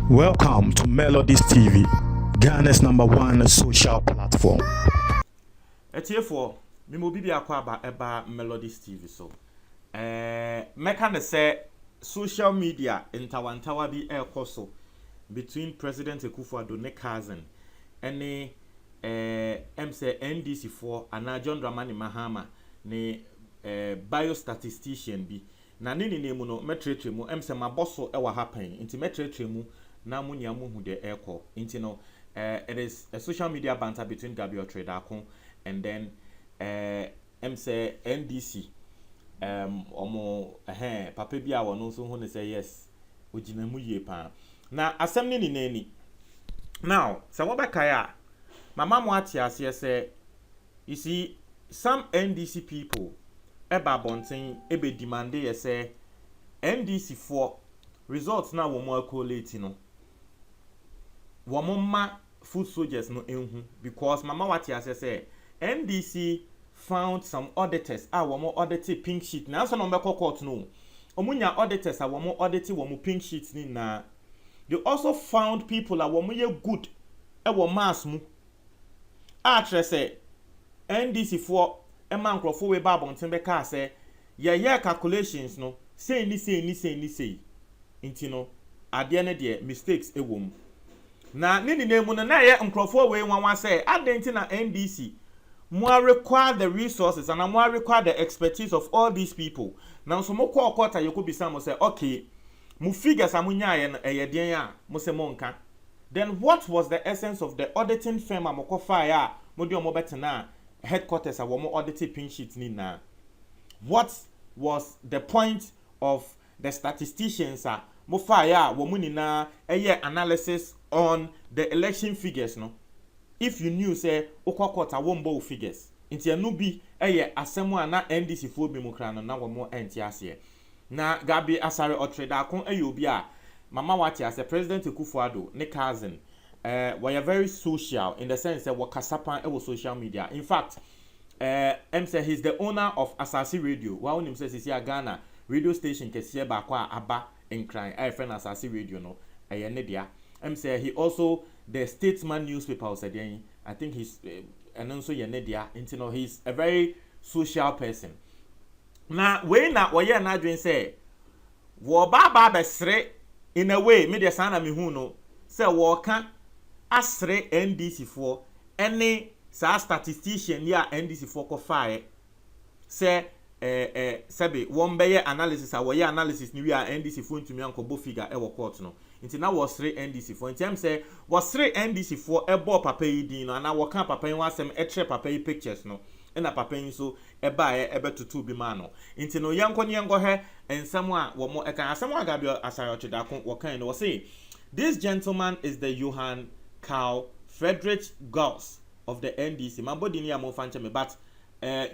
Welcome to Melodies TV, Ghana's #1 social platform. Etiefo, me mo bibi akwa eba Melodies TV so. Meka ne say social media intawantawa bi ekoso between President Akufo-Addo ne cousin ene say NDC for ana John Dramani Mahama ne biostatistician bi na ne nemu no metretre mu say maboso e wa happen nti metretre mu na munya mu hu de eko nti no it is a social media banter between Gabriel Tredakun and then say NDC omo papa bi a wono so hu ne say yes ogina mu yie pa na asem ne nani now so what back ya mama mo atiase say you see some NDC people eba bonten ebe demand ye say NDC for results na wo mo collate no wo mo ma food soldiers no enhu because mama watiase say NDC found some auditors wo mo audit pink sheet na so no be court no omunya auditors wo mo audit wo mo pink sheet ni na they also found people wo mo ye good wo mass mu say NDC for a man crofo we ba bonten be ka say ye calculations no say ni inti no ade ne de mistakes ewom na nini nemu no na ye nkrofo we wanwa say adenti na NDC more require the resources and more require the expertise of all these people now so mo call quarter you could be some say okay mu figures amunya ye no eyeden a mo se mo nka then what was the essence of the auditing firm amoko fire mo de omo betena headquarters a wo mo audit pin sheet ni na what was the point of the statisticians mo fire wo mu ni na analysis on the election figures no if you knew say okokota wo mbo figures nti anu bi asemu na NDC fo bi mu kra no na wo mo enti ase na Gabi Asare Otredakun obi a mama wati as President Akufo-Addo ne cousin we are very social in the sense that we kasapan social media. In fact, say he's the owner of Asasi Radio. Wa onim say sisi Ghana radio station kesiye ba kwa aba enkran friend Asasi Radio no ne dia. Say he also the Statesman newspaper said I think he's and also ne dia. You he's a very social person. Na we na ye na adwen say wo ba besre in a way media sana me hu no say wo ka asre NDC for any statistician ya NDC for ko fae say sebe won be analysis a we analysis ni we a NDC for ntumi anko figure e wo court no nti na was 3 NDC for nti am say was 3 NDC for e bo papa yi din no na wo kan papa yi wasem e tre papa yi pictures no na papa yi so e ba e betutu bi ma no nti no yenko he ensam a wo mo e kan asem a Gabriel Asare Otredakun wo kan no wo say this gentleman is the Johan Carl Friedrich Gauss of the NDC. My body near more fancy me, but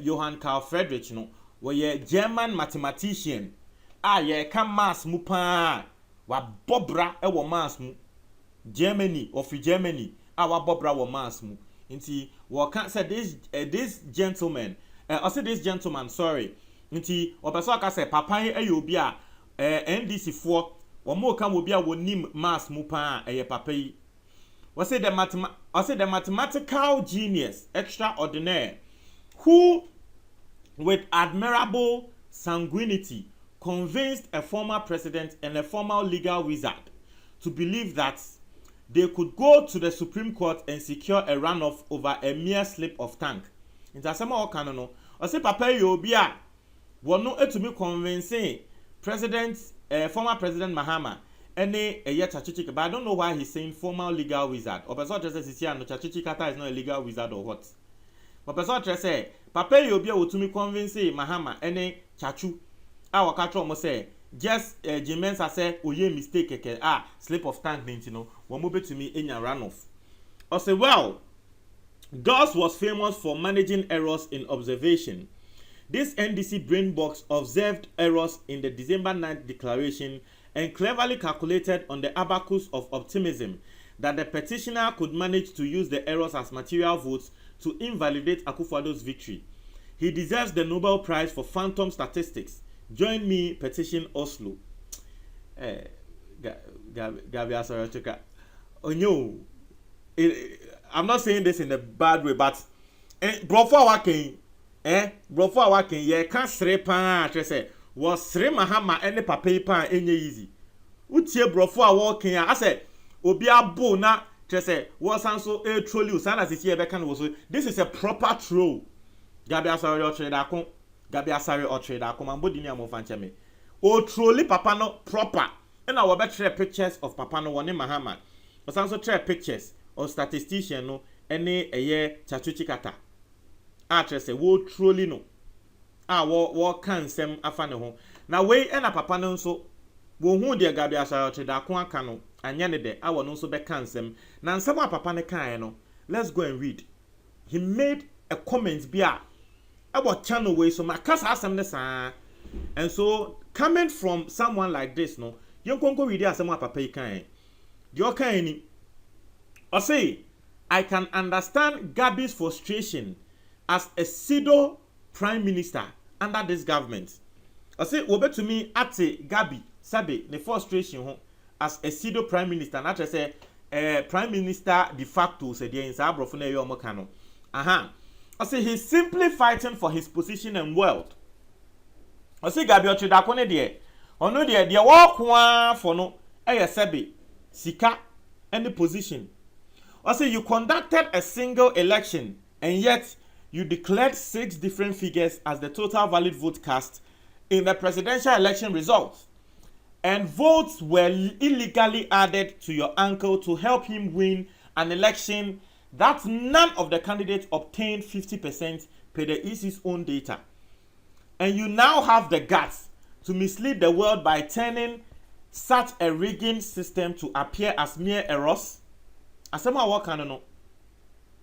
Johann Carl Friedrich no, we German mathematician. Ye come mass mupa wa bobra e wo mass mu Germany of Germany. Our bobra wo mass mu. Inti we can say this gentleman. I say this gentleman. Sorry. Inti we person ka say papa e obi a NDC for wo mo kan obi a wo nim mass mupa e papa yi. Was it the mathematical genius extraordinaire who with admirable sanguinity convinced a former president and a former legal wizard to believe that they could go to the Supreme Court and secure a runoff over a mere slip of tongue. Intasema okanono ose papa yobi a wono etumi convincing former president Mahama any a yet Chachichika, but I don't know why he's saying former legal wizard. Or person just say no Chachichikata is not a legal wizard or what. But person just say Papa Yobia will to me convince Mahama any chachu. Our catro must say just Jimensa say oye mistake slip of tongue one move to me in your runoff. Or say well Gauss was famous for managing errors in observation. This NDC brain box observed errors in the December 9th declaration and cleverly calculated on the abacus of optimism that the petitioner could manage to use the errors as material votes to invalidate Akufo-Addo's victory. He deserves the Nobel Prize for Phantom Statistics Join me petition Oslo. Gabi Asarachuka. Onyo. I'm not saying this in a bad way, but brofo wakin, brofo wakin, ye can't sre pan, say, was sre mahama any papa pan any easy. Utie brofo wakin, I said, Obia bo na, say, was also a troll you, Sana Sisi Bekan was. This is a proper troll. Gabi Asari or trade akon, Gabi Asari or trade akon, and Bodinia Mofanchame. O trolly papa no proper. And I will bet pictures of papa no one in Mahama. Was also share pictures. Or statistician no any a year chachuchi kata actress say wo truly no wo kan sem afa ne ho na we na papa no so wo hu de Gabi Asare da ko aka no anya ne de awo no so be kan sem na nsem a papa ne kan no. Let's go and read. He made a comment bia about channel way so makasa asem ne saa, and so coming from someone like this no you konko read asem a papa kan the kan ni. I say, I can understand Gabi's frustration as a pseudo prime minister under this government. I say, obe to me ate Gabi sabe the frustration as a pseudo prime minister. And I say, prime minister de facto said in Sabrofune Yomokano. I say he's simply fighting for his position and wealth. I say Gabi Ochidakone de ono de walk one for no sabe sika any position. I say you conducted a single election and yet you declared 6 different figures as the total valid vote cast in the presidential election results. And votes were illegally added to your uncle to help him win an election that none of the candidates obtained 50% per the EC's own data. And you now have the guts to mislead the world by turning such a rigging system to appear as mere errors. Asema waka no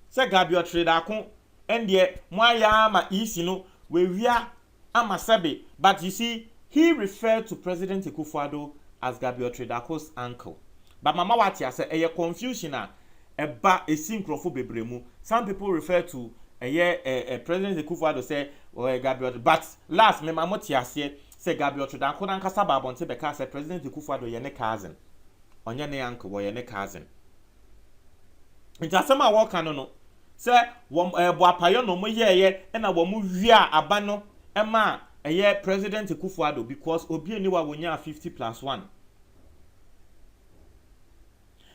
se Gabi Ochire akon endie moaya ma isi no we wia ama sabe, but you see he referred to President Akufo-Addo as Gabi Ochire uncle. But mama wati say eye confusion a eba esi nkrofo bebremu. Some people refer to President Akufo-Addo say Gabi Ochire, but last me mama ti ase say Gabi Ochire akon ankasa ba bonte be ka say President Akufo-Addo ye ne cousin. Onye ne uncle wo ye ne cousin. Nti asema waka no se wo boapayo no mo yeye na wo mu wia aba no ema President Akufo-Addo because obi eni wa wonya 50+1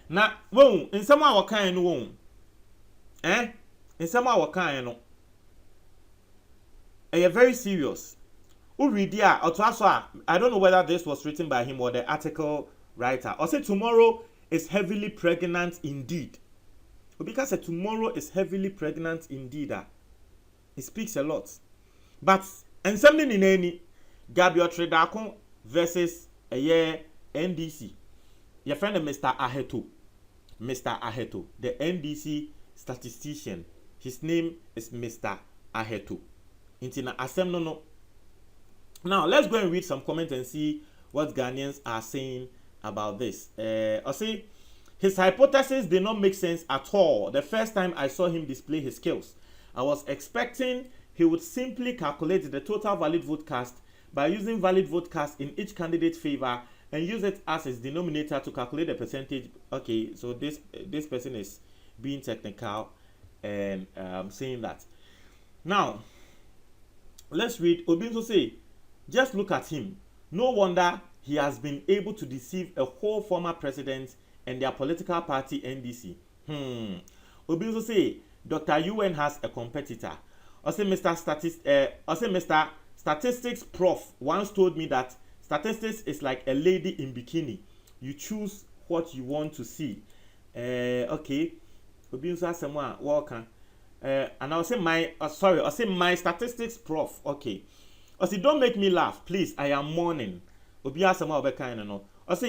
na won nsema waka no won nsema waka no very serious. Who read there I don't know whether this was written by him or the article writer. Or say tomorrow is heavily pregnant indeed. Because tomorrow is heavily pregnant indeed. It speaks a lot. But and something in any Gabi Ochire versus NDC. Your friend Mr. Aheto. Mr. Aheto, the NDC statistician. His name is Mr. Aheto. Intina Asem no. Now let's go and read some comments and see what Ghanaians are saying about this. I see. His hypothesis did not make sense at all the first time I saw him display his skills. I was expecting he would simply calculate the total valid vote cast by using valid vote cast in each candidate's favor and use it as his denominator to calculate the percentage. Okay, so this person is being technical and saying that. Now, let's read. Obinso say, just look at him. No wonder he has been able to deceive a whole former president and their political party NDC. Obinso say Dr. UN has a competitor. Also, Mr. Statistics Prof once told me that statistics is like a lady in bikini. You choose what you want to see. Okay. Obinso has someone welcome. And I'll say my statistics Prof. Okay. Also, don't make me laugh, please. I am mourning. Obi has someone kind of no. Also,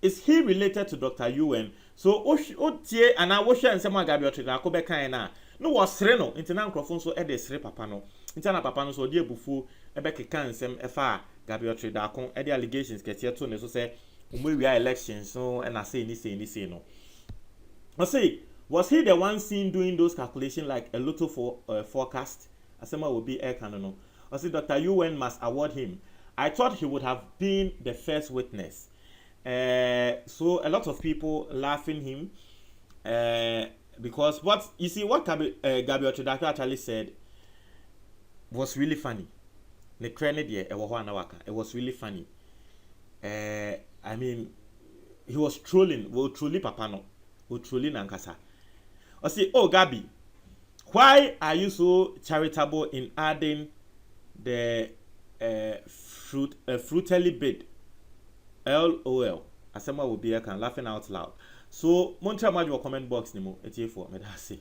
is he related to Dr. UN? So otie ana wo hwe nsem Gabi Ochire akobe kan na no wo sere no ntina nkrofo so e de sere papa no ntina papa no so odi ebufu ebe keka nsem efa Gabi Ochire akon e de allegations ketie to ne so say umwia elections so and I say ni no. I say was he the one seen doing those calculations like a lotto for forecast? Asema will be air canon no. I say Dr. UN must award him. I thought he would have been the first witness. So a lot of people laughing him because what Gabriel Chodako actually said was really funny. It was really funny. I mean, he was trolling. Well, trolling Papa no. Well, trolling Ankasa. I say, oh Gabi, why are you so charitable in adding the fruitily bid? LOL. Asema will be laughing out loud. So, Montreal Maju comment box ni mo. Eti for me that say.